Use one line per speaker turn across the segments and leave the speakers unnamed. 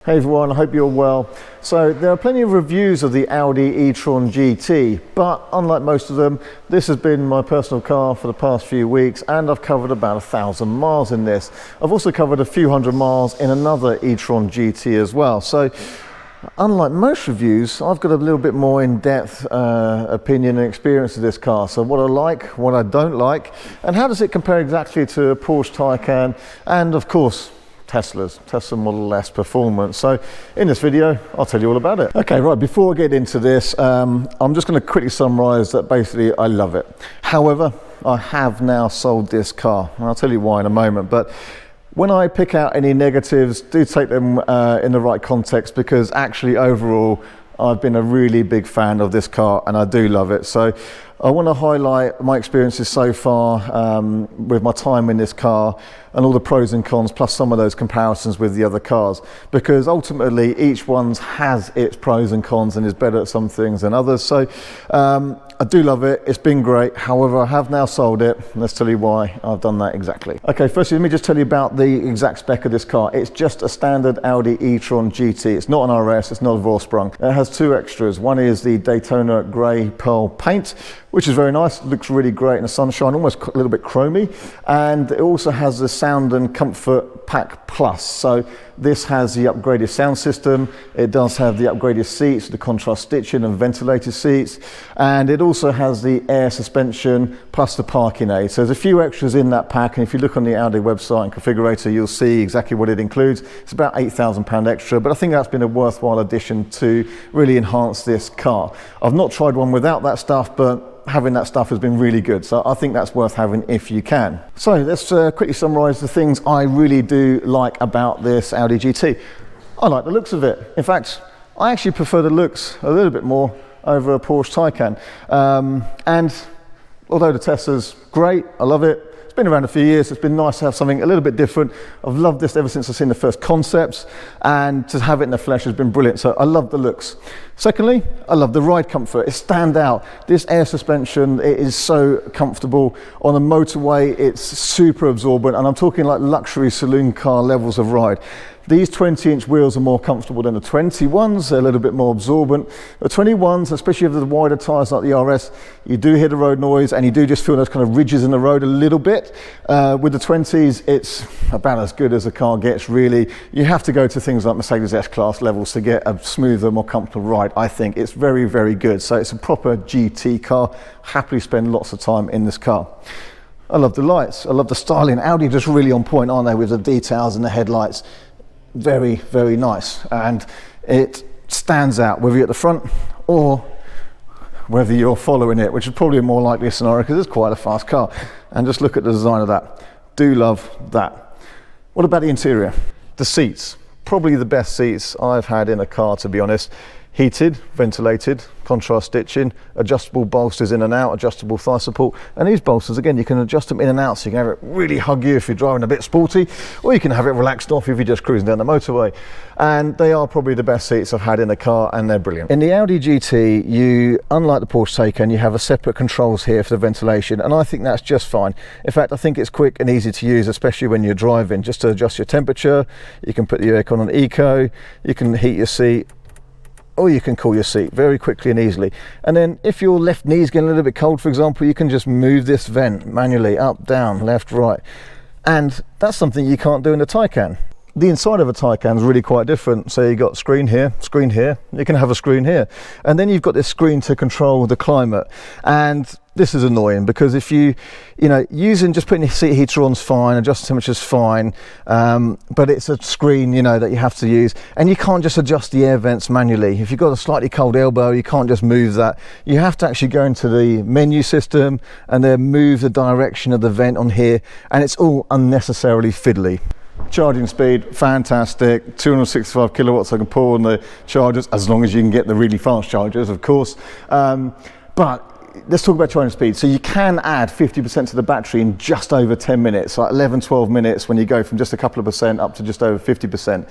Hey everyone, I hope you're well. So there are plenty of reviews of the Audi E-Tron GT, but unlike most of them, this has been my personal car for the past few weeks and I've covered about 1,000 miles in this. I've also covered a few hundred miles in another E-Tron GT as well. So unlike most reviews, I've got a little bit more in-depth opinion and experience of this car. So what I like, what I don't like, and how does it compare exactly to a Porsche Taycan and of course Tesla Model S performance. So in this video, I'll tell you all about it. Okay, right, before I get into this, I'm just going to quickly summarize that basically I love it. However, I have now sold this car, and I'll tell you why in a moment. But when I pick out any negatives, do take them in the right context, because actually overall, I've been a really big fan of this car and I do love it. So I want to highlight my experiences so far with my time in this car and all the pros and cons, plus some of those comparisons with the other cars, because ultimately each one has its pros and cons and is better at some things than others. So I do love it. It's been great. However, I have now sold it. Let's tell you why I've done that exactly. Okay, firstly, let me just tell you about the exact spec of this car. It's just a standard Audi E-Tron GT. It's not an RS, it's not a Vorsprung. It has two extras. One is the Daytona grey pearl paint, which is very nice. It looks really great in the sunshine, almost a little bit chromy. And it also has the Sound and Comfort Pack Plus. So this has the upgraded sound system. It does have the upgraded seats, the contrast stitching and ventilated seats. And it also has the air suspension plus the parking aid. So there's a few extras in that pack. And if you look on the Audi website and configurator, you'll see exactly what it includes. It's about £8,000 extra, but I think that's been a worthwhile addition to really enhance this car. I've not tried one without that stuff, but having that stuff has been really good, so I think that's worth having if you can. So let's quickly summarize the things I really do like about this Audi GT. I like the looks of it. In fact, I actually prefer the looks a little bit more over a Porsche Taycan. And although the Tesla's great, I love it. It's been around a few years. It's been nice to have something a little bit different. I've loved this ever since I've seen the first concepts, and to have it in the flesh has been brilliant. So I love the looks. Secondly, I love the ride comfort. It stands out. This air suspension, it is so comfortable. On a motorway, it's super absorbent, and I'm talking like luxury saloon car levels of ride. These 20-inch wheels are more comfortable than the 21s. They're a little bit more absorbent. The 21s, especially with the wider tyres like the RS, you do hear the road noise and you do just feel those kind of ridges in the road a little bit. With the 20s, it's about as good as a car gets, really. You have to go to things like Mercedes S-Class levels to get a smoother, more comfortable ride, I think. It's very, very good. So it's a proper GT car. Happily spend lots of time in this car. I love the lights. I love the styling. Audi are just really on point, aren't they, with the details and the headlights. Very, very nice, and it stands out whether you're at the front or whether you're following it, which is probably a more likely scenario because it's quite a fast car. And just look at the design of that. Do love that. What about the interior? The seats, probably the best seats I've had in a car, to be honest. Heated, ventilated, contrast stitching, adjustable bolsters in and out, adjustable thigh support. And these bolsters, again, you can adjust them in and out, so you can have it really hug you if you're driving a bit sporty, or you can have it relaxed off if you're just cruising down the motorway. And they are probably the best seats I've had in a car, and they're brilliant. In the Audi GT, you, unlike the Porsche Taycan, you have a separate controls here for the ventilation, and I think that's just fine. In fact, I think it's quick and easy to use, especially when you're driving, just to adjust your temperature. You can put the aircon on eco, you can heat your seat, or you can cool your seat very quickly and easily. And then if your left knee's getting a little bit cold, for example, you can just move this vent manually up, down, left, right. And that's something you can't do in the Taycan. The inside of a Taycan is really quite different. So you've got screen here, you can have a screen here. And then you've got this screen to control the climate. And this is annoying because if using just putting your seat heater on's fine, adjusting temperature's fine, but it's a screen, that you have to use. And you can't just adjust the air vents manually. If you've got a slightly cold elbow, you can't just move that. You have to actually go into the menu system and then move the direction of the vent on here. And it's all unnecessarily fiddly. Charging speed, fantastic. 265 kilowatts I can pull on the chargers, as long as you can get the really fast chargers, of course. But let's talk about charging speed. So you can add 50% to the battery in just over 10 minutes, like 11, 12 minutes when you go from just a couple of percent up to just over 50%.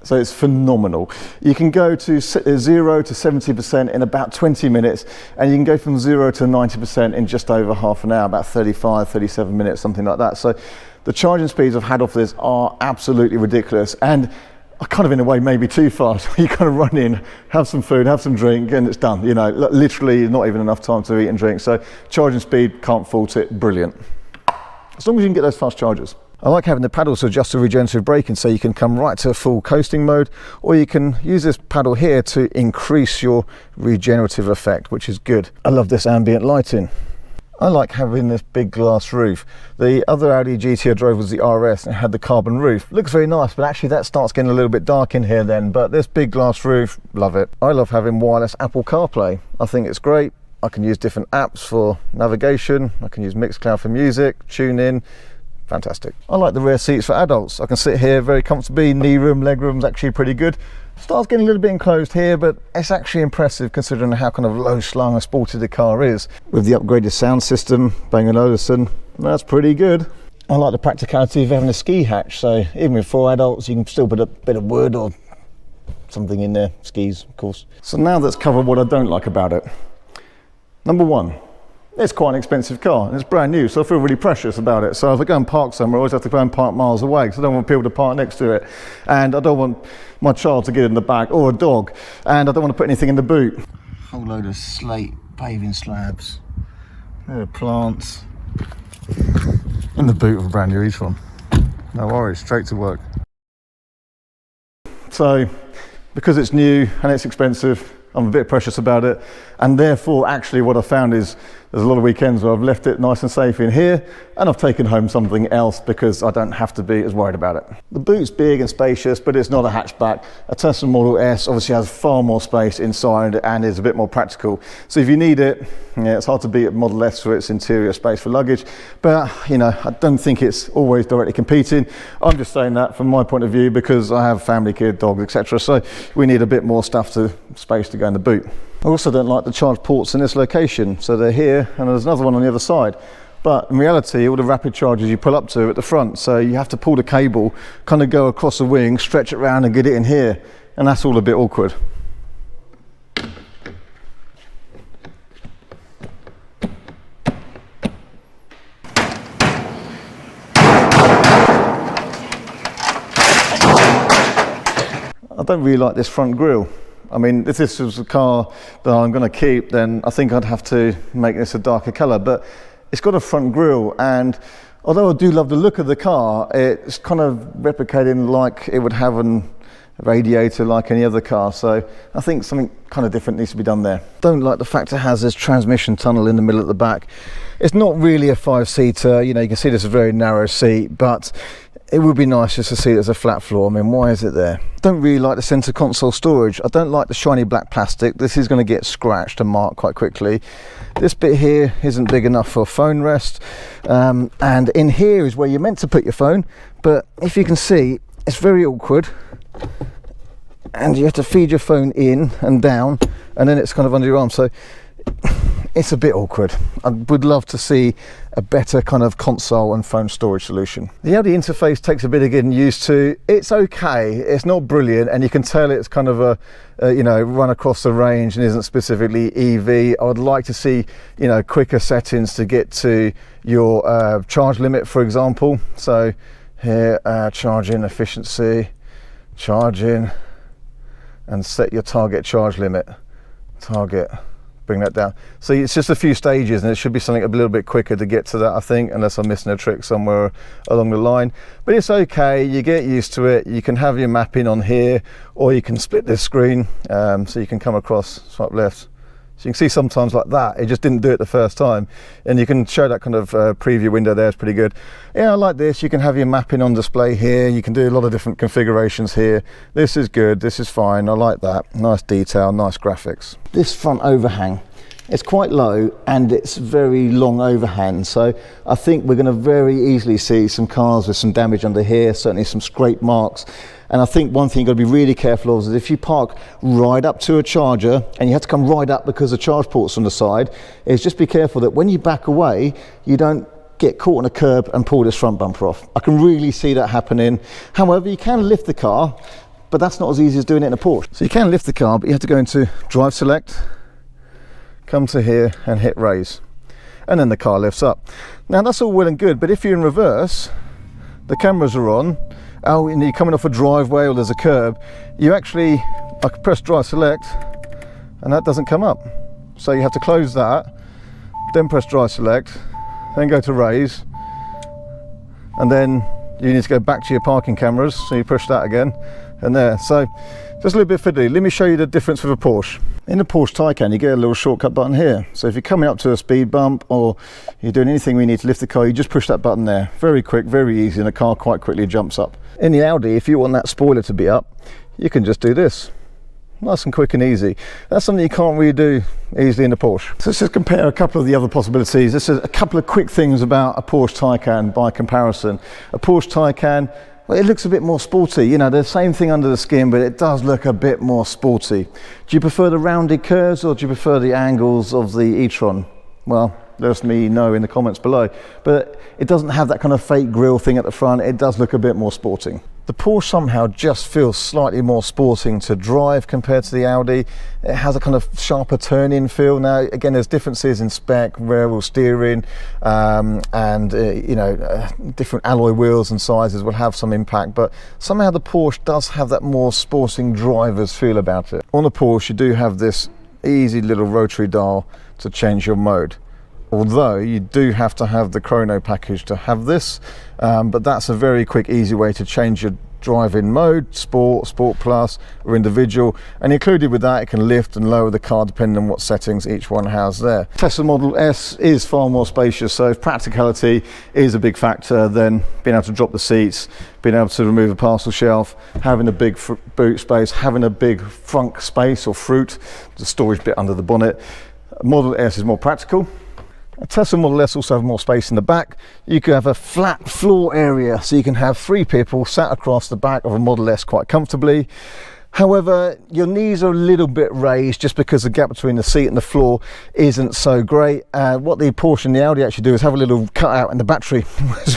So it's phenomenal. You can go to 0 to 70% in about 20 minutes, and you can go from 0 to 90% in just over half an hour, about 35, 37 minutes, something like that. So the charging speeds I've had off this are absolutely ridiculous. And kind of in a way maybe too fast. You kind of run in, have some food, have some drink, and it's done. You know, literally not even enough time to eat and drink. So charging speed, can't fault it, brilliant. As long as you can get those fast chargers. I like having the paddles to adjust to regenerative braking, so you can come right to full coasting mode, or you can use this paddle here to increase your regenerative effect, which is good. I love this ambient lighting. I like having this big glass roof. The other Audi GT I drove was the RS and it had the carbon roof. Looks very nice, but actually that starts getting a little bit dark in here then. But this big glass roof, love it. I love having wireless Apple CarPlay. I think it's great. I can use different apps for navigation. I can use Mixcloud for music, tune in. Fantastic. I like the rear seats for adults. I can sit here very comfortably. Knee room, leg room's actually pretty good. Starts getting a little bit enclosed here, but it's actually impressive considering how kind of low slung and sporty the car is. With the upgraded sound system, Bang & Olufsen, that's pretty good. I like the practicality of having a ski hatch, so even with 4 adults you can still put a bit of wood or something in there, skis of course. So now let's cover what I don't like about it. Number 1. It's quite an expensive car and it's brand new, so I feel really precious about it. So if I go and park somewhere, I always have to go and park miles away because I don't want people to park next to it, and I don't want my child to get in the back, or a dog, and I don't want to put anything in the boot. Whole load of slate paving slabs, there are plants, in the boot of a brand new E-Tron. No worries, straight to work. So because it's new and it's expensive, I'm a bit precious about it, and therefore actually what I found is there's a lot of weekends where I've left it nice and safe in here and I've taken home something else because I don't have to be as worried about it. The boot's big and spacious, but it's not a hatchback. A Tesla Model S obviously has far more space inside and is a bit more practical. So if you need it, yeah, it's hard to beat a Model S for its interior space for luggage, but you know, I don't think it's always directly competing. I'm just saying that from my point of view because I have family, kid, dogs, etc. So we need a bit more space to go in the boot. I also don't like the charge ports in this location. So they're here and there's another one on the other side. But in reality, all the rapid chargers you pull up to at the front, so you have to pull the cable, kind of go across the wing, stretch it around and get it in here. And that's all a bit awkward. I don't really like this front grille. I mean, if this was a car that I'm going to keep, then I think I'd have to make this a darker colour. But it's got a front grille, and although I do love the look of the car, it's kind of replicating like it would have a radiator like any other car. So I think something kind of different needs to be done there. Don't like the fact it has this transmission tunnel in the middle at the back. It's not really a 5-seater. You know, you can see this is a very narrow seat, but it would be nice just to see it as a flat floor. I mean, why is it there? Don't really like the center console storage. I don't like the shiny black plastic. This is going to get scratched and marked quite quickly. This bit here isn't big enough for phone rest. And in here is where you're meant to put your phone. But if you can see, it's very awkward. And you have to feed your phone in and down, and then it's kind of under your arm. So it's a bit awkward. I would love to see a better kind of console and phone storage solution. The Audi interface takes a bit of getting used to. It's okay, it's not brilliant, and you can tell it's kind of a you know, run across the range and isn't specifically EV. I would like to see, you know, quicker settings to get to your charge limit, for example. So here, charging efficiency, charging, and set your target charge limit. Target. Bring that down. So it's just a few stages, and it should be something a little bit quicker to get to that, I think, unless I'm missing a trick somewhere along the line. But it's okay, you get used to it. You can have your mapping on here, or you can split this screen, so you can come across, swipe left. So you can see sometimes like that, it just didn't do it the first time. And you can show that kind of preview window there, it's pretty good. Yeah, I like this. You can have your mapping on display here. You can do a lot of different configurations here. This is good, this is fine, I like that. Nice detail, nice graphics. This front overhang, it's quite low and it's very long overhang. So I think we're gonna very easily see some cars with some damage under here, certainly some scrape marks. And I think one thing you've got to be really careful of is if you park right up to a charger and you have to come right up because the charge port's on the side, is just be careful that when you back away, you don't get caught on a curb and pull this front bumper off. I can really see that happening. However, you can lift the car, but that's not as easy as doing it in a Porsche. So you can lift the car, but you have to go into Drive Select, come to here and hit raise. And then the car lifts up. Now that's all well and good, but if you're in reverse, the cameras are on, oh, and you're coming off a driveway or there's a curb, you actually, I can press drive select and that doesn't come up. So you have to close that, then press drive select, then go to raise, and then you need to go back to your parking cameras, so you push that again, and there. So just a little bit fiddly. Let me show you the difference with a Porsche. In the Porsche Taycan, you get a little shortcut button here. So if you're coming up to a speed bump or you're doing anything where you need to lift the car, you just push that button there. Very quick, very easy, and the car quite quickly jumps up. In the Audi, if you want that spoiler to be up, you can just do this. Nice and quick and easy. That's something you can't really do easily in the Porsche. So let's just compare a couple of the other possibilities. This is a couple of quick things about a Porsche Taycan by comparison. A Porsche Taycan, well, it looks a bit more sporty. You know, the same thing under the skin, but it does look a bit more sporty. Do you prefer the rounded curves or do you prefer the angles of the e-tron? Well, let me know in the comments below. But it doesn't have that kind of fake grille thing at the front. It does look a bit more sporting. The Porsche somehow just feels slightly more sporting to drive compared to the Audi. It has a kind of sharper turn-in feel. Now, again, there's differences in spec, rear wheel steering, and you know, different alloy wheels and sizes will have some impact. But somehow the Porsche does have that more sporting driver's feel about it. On the Porsche, you do have this easy little rotary dial to change your mode. Although you do have to have the chrono package to have this, but that's a very quick, easy way to change your driving mode, sport, sport plus, or individual. And included with that, it can lift and lower the car depending on what settings each one has there. Tesla Model S is far more spacious, so if practicality is a big factor, then being able to drop the seats, being able to remove a parcel shelf, having a big boot space, having a big frunk space or fruit, the storage bit under the bonnet. Model S is more practical. A Tesla Model S also have more space in the back. You could have a flat floor area, so you can have 3 people sat across the back of a Model S quite comfortably. However, your knees are a little bit raised just because the gap between the seat and the floor isn't so great. What the Porsche and the Audi actually do is have a little cutout in the battery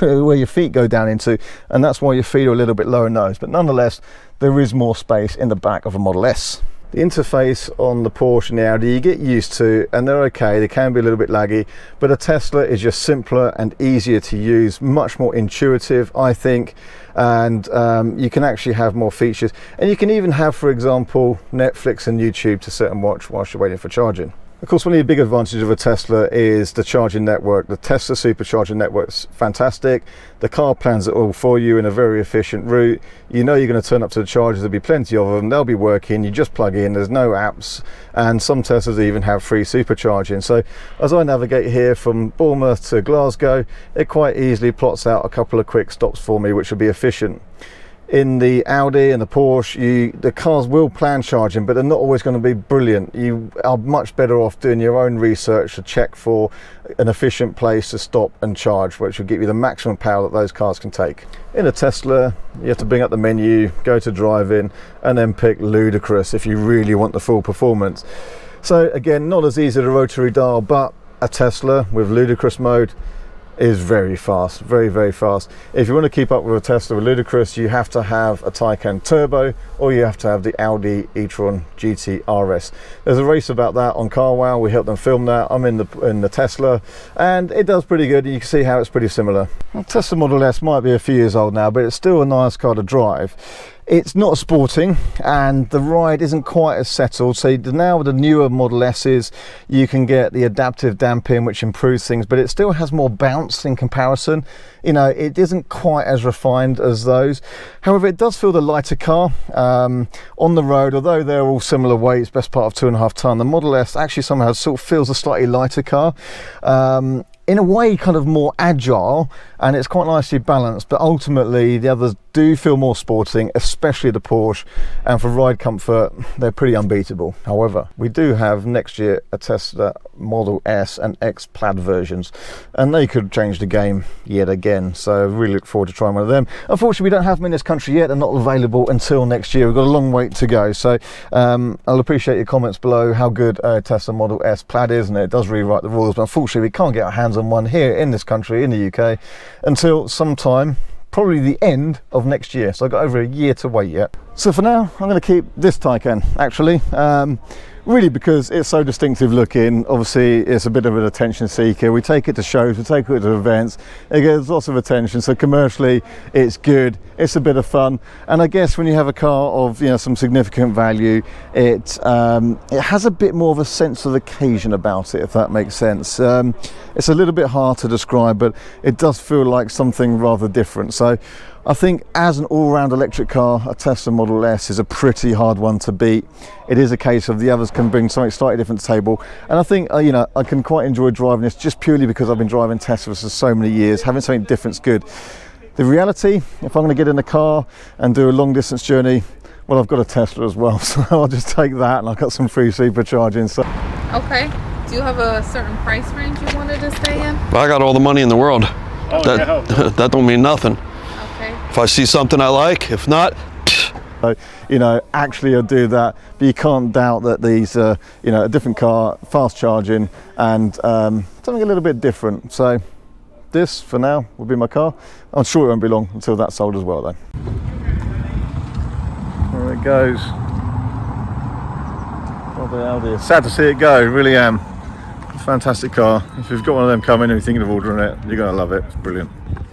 where your feet go down into, and that's why your feet are a little bit lower nose. But nonetheless, there is more space in the back of a Model S. The interface on the Porsche and the Audi you get used to, and they're okay. They can be a little bit laggy, but a Tesla is just simpler and easier to use, much more intuitive, I think, and you can actually have more features. And you can even have, for example, Netflix and YouTube to sit and watch whilst you're waiting for charging. Of course, one of the big advantages of a Tesla is the charging network. The Tesla Supercharger network's fantastic. The car plans it all for you in a very efficient route. You know you're going to turn up to the chargers, there'll be plenty of them, they'll be working, you just plug in, there's no apps, and some Teslas even have free supercharging. So as I navigate here from Bournemouth to Glasgow, it quite easily plots out a couple of quick stops for me, which will be efficient. In the Audi and the Porsche, the cars will plan charging, but they're not always going to be brilliant. You are much better off doing your own research to check for an efficient place to stop and charge, which will give you the maximum power that those cars can take. In a Tesla, you have to bring up the menu, go to driving, and then pick ludicrous if you really want the full performance. So again, not as easy to rotary dial, but a Tesla with ludicrous mode is very fast, very, very fast. If you want to keep up with a Tesla with ludicrous, you have to have a Taycan Turbo, or you have to have the Audi E-Tron GT RS. There's a race about that on CarWow. We helped them film that. I'm in the Tesla, and it does pretty good. You can see how it's pretty similar. Well, Tesla Model S might be a few years old now, but it's still a nice car to drive. It's not sporting, and the ride isn't quite as settled. So now with the newer Model S's, you can get the adaptive damping, which improves things, but it still has more bounce in comparison. You know, it isn't quite as refined as those. However, it does feel the lighter car on the road. Although they're all similar weights, best part of 2.5 ton, the Model S actually somehow sort of feels a slightly lighter car. In a way, kind of more agile, and it's quite nicely balanced, but ultimately the others do feel more sporting, especially the Porsche, and for ride comfort they're pretty unbeatable. However, we do have next year a Tesla Model S and X Plaid versions, and they could change the game yet again, so I really look forward to trying one of them. Unfortunately, we don't have them in this country yet. They're not available until next year. We've got a long wait to go, so I'll appreciate your comments below how good a Tesla Model S Plaid is, and it does rewrite the rules, but unfortunately we can't get our hands on one here in this country, in the UK, until sometime probably the end of next year. So I've got over a year to wait yet. So for now, I'm going to keep this Taycan actually. really because it's so distinctive looking. Obviously it's a bit of an attention seeker. We take it to shows, we take it to events, it gets lots of attention, so commercially it's good, it's a bit of fun. And I guess when you have a car of, you know, some significant value, it has a bit more of a sense of occasion about it, if that makes sense. It's a little bit hard to describe, but it does feel like something rather different. So I think as an all-round electric car, a Tesla Model S is a pretty hard one to beat. It is a case of the others can bring something slightly different to the table. And I think, you know, I can quite enjoy driving this just purely because I've been driving Teslas for so many years. Having something different's good. The reality, if I'm going to get in a car and do a long distance journey, well, I've got a Tesla as well, so I'll just take that, and I've got some free supercharging. So.
Okay. Do you have a certain price range you wanted to stay in?
Well, I got all the money in the world.
Oh,
that don't mean nothing.
Okay.
If I see something I like, if not,
so, you know, actually I'll do that, but you can't doubt that these, you know, a different car, fast charging, and something a little bit different. So this, for now, will be my car. I'm sure it won't be long until that's sold as well, though. There it goes. Oh, the Audi. Sad to see it go, really am. Fantastic car. If you've got one of them coming and you're thinking of ordering it, you're going to love it. It's brilliant.